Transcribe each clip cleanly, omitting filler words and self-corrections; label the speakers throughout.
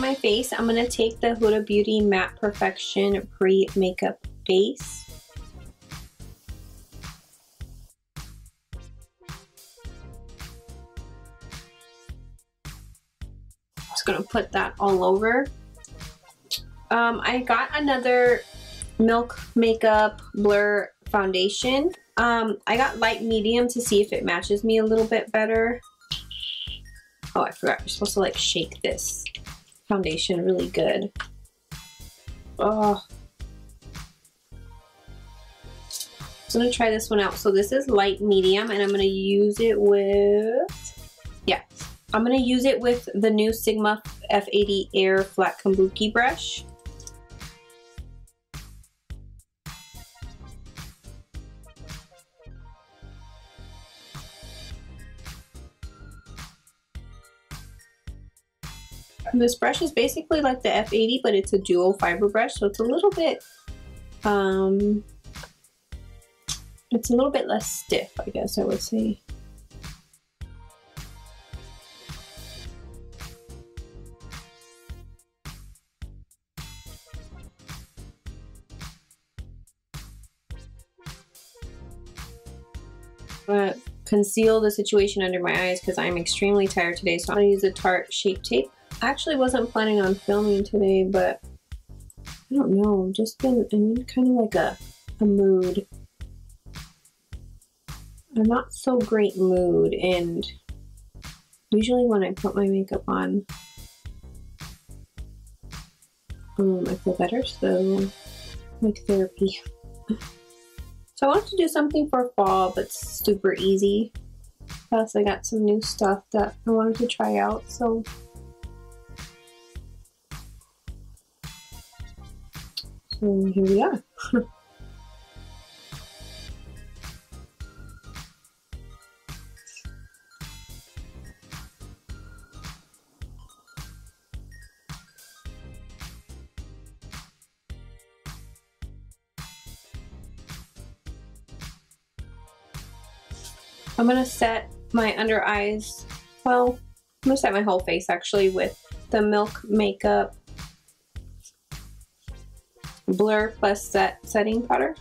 Speaker 1: my face, I'm going to take the Huda Beauty Matte Perfection Pre-Makeup Base. Just going to put that all over. I got another Milk Makeup Blur Foundation. I got light medium to see if it matches me a little bit better. Oh, I forgot, you're supposed to like shake this foundation really good. Oh. So I'm gonna try this one out. So this is light medium and I'm gonna use it with, I'm gonna use it with the new Sigma F80 Air Flat Kabuki brush. This brush is basically like the F80, but it's a dual fiber brush, so it's a little bit less stiff, I guess I would say. I'm gonna conceal the situation under my eyes because I'm extremely tired today, so I'm gonna use a Tarte Shape Tape. I actually wasn't planning on filming today, but I don't know, just been in kind of like a mood. A not so great mood, and usually when I put my makeup on, I feel better, so like therapy. So I wanted to do something for fall, but super easy. Plus I got some new stuff that I wanted to try out, so here we are. I'm gonna set my under eyes, well, I'm gonna set my whole face actually with the Milk Makeup Blur Plus Setting Powder.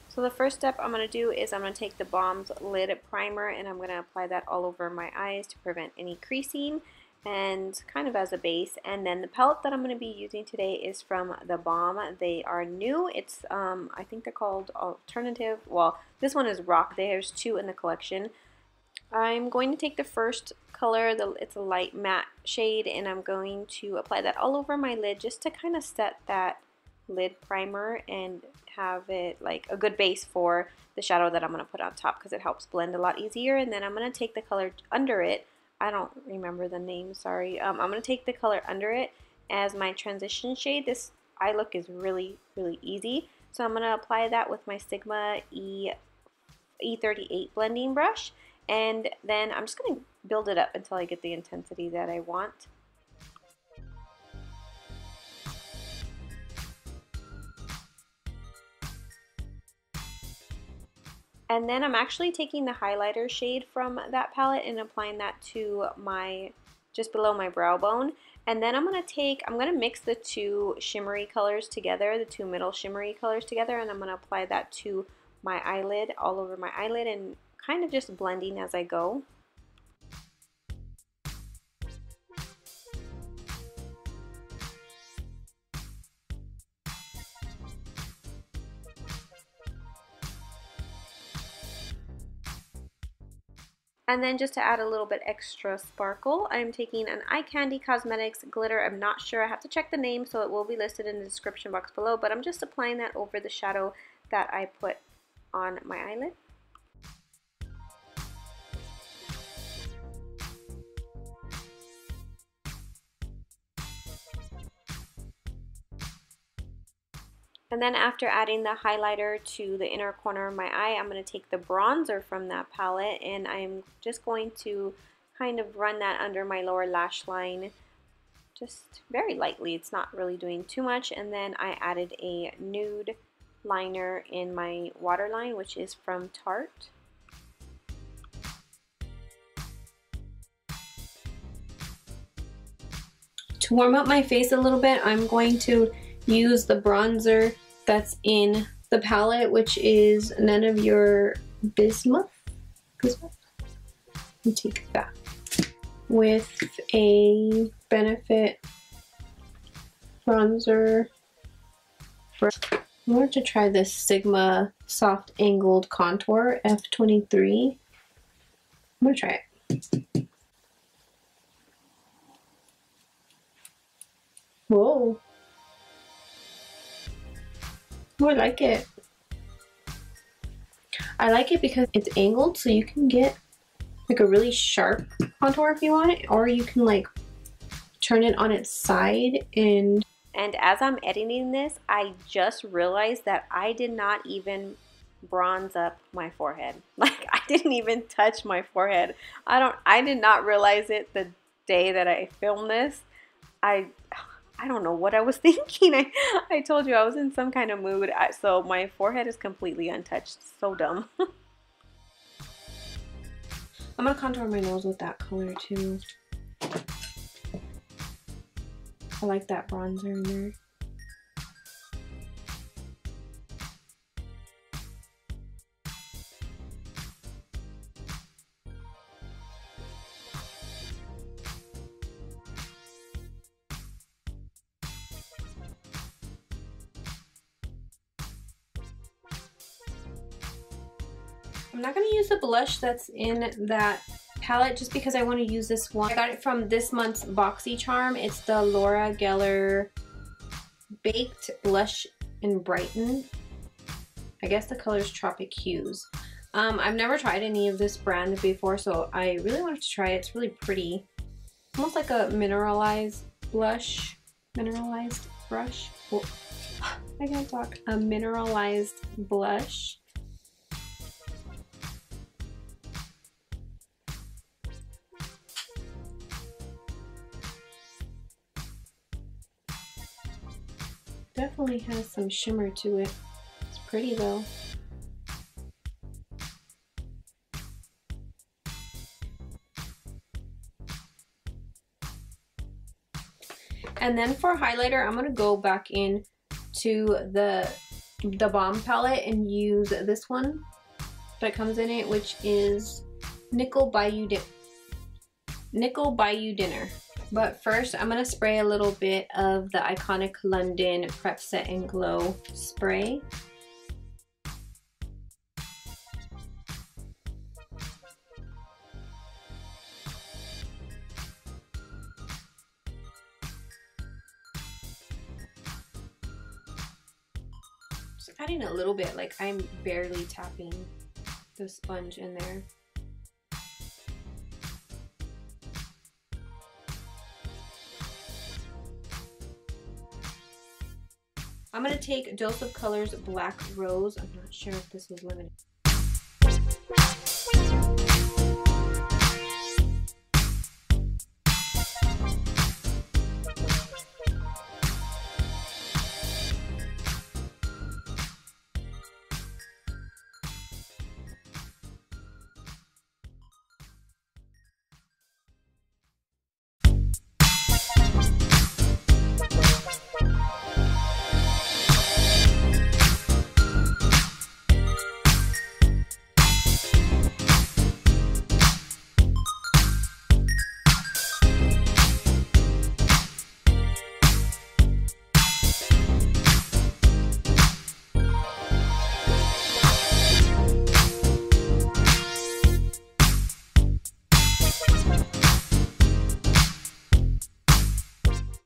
Speaker 1: So the first step I'm going to do is I'm going to take the Balm's Lid Primer and I'm going to apply that all over my eyes to prevent any creasing and kind of as a base. And then the palette that I'm going to be using today is from the Balm. They are new. It's I think they're called Alternative. Well, this one is Rock. There's two in the collection. I'm going to take the first color, it's a light matte shade, and I'm going to apply that all over my lid just to kind of set that lid primer and have it like a good base for the shadow that I'm going to put on top because it helps blend a lot easier. And then I'm going to take the color under it. I don't remember the name, sorry. I'm going to take the color under it as my transition shade. This eye look is really, really easy. So I'm going to apply that with my Sigma E38 blending brush. And then I'm just going to build it up until I get the intensity that I want. And then I'm actually taking the highlighter shade from that palette and applying that to my, just below my brow bone. And then I'm going to mix the two shimmery colors together, the two middle shimmery colors together, and I'm going to apply that to my eyelid, all over my eyelid, and kind of just blending as I go. And then just to add a little bit extra sparkle, I'm taking an Eye Candy Cosmetics glitter. I'm not sure, I have to check the name, so it will be listed in the description box below, but I'm just applying that over the shadow that I put on my eyelid. And then after adding the highlighter to the inner corner of my eye, I'm going to take the bronzer from that palette and I'm just going to kind of run that under my lower lash line just very lightly. It's not really doing too much. And then I added a nude liner in my waterline, which is from Tarte. To warm up my face a little bit, I'm going to use the bronzer that's in the palette, which is none of your bismuth. Let me take that with a Benefit bronzer. I wanted to try this Sigma Soft Angled Contour F23. I'm gonna try it. Whoa. Oh, I like it. I like it because it's angled, so you can get like a really sharp contour if you want it, or you can like turn it on its side. And as I'm editing this, I just realized that I did not even bronze up my forehead. Like, I didn't even touch my forehead. I did not realize it the day that I filmed this. I don't know what I was thinking. I told you I was in some kind of mood, so my forehead is completely untouched. So dumb. I'm gonna contour my nose with that color too. I like that bronzer in there. I'm not going to use the blush that's in that palette just because I want to use this one. I got it from this month's BoxyCharm. It's the Laura Geller Baked Blush in Brighten. I guess the color's Tropic Hues. I've never tried any of this brand before, so I really wanted to try it. It's really pretty. Almost like a mineralized blush. Mineralized brush. Oh, I can't talk. A mineralized blush. Definitely has some shimmer to it. It's pretty though. And then for highlighter, I'm gonna go back in to the balm palette and use this one that comes in it, which is Nickel Bayou Dinner. But first, I'm going to spray a little bit of the iconic London Prep Set and Glow spray. Just adding a little bit, like I'm barely tapping the sponge in there. I'm going to take Dose of Colors Black Rose. I'm not sure if this was limited.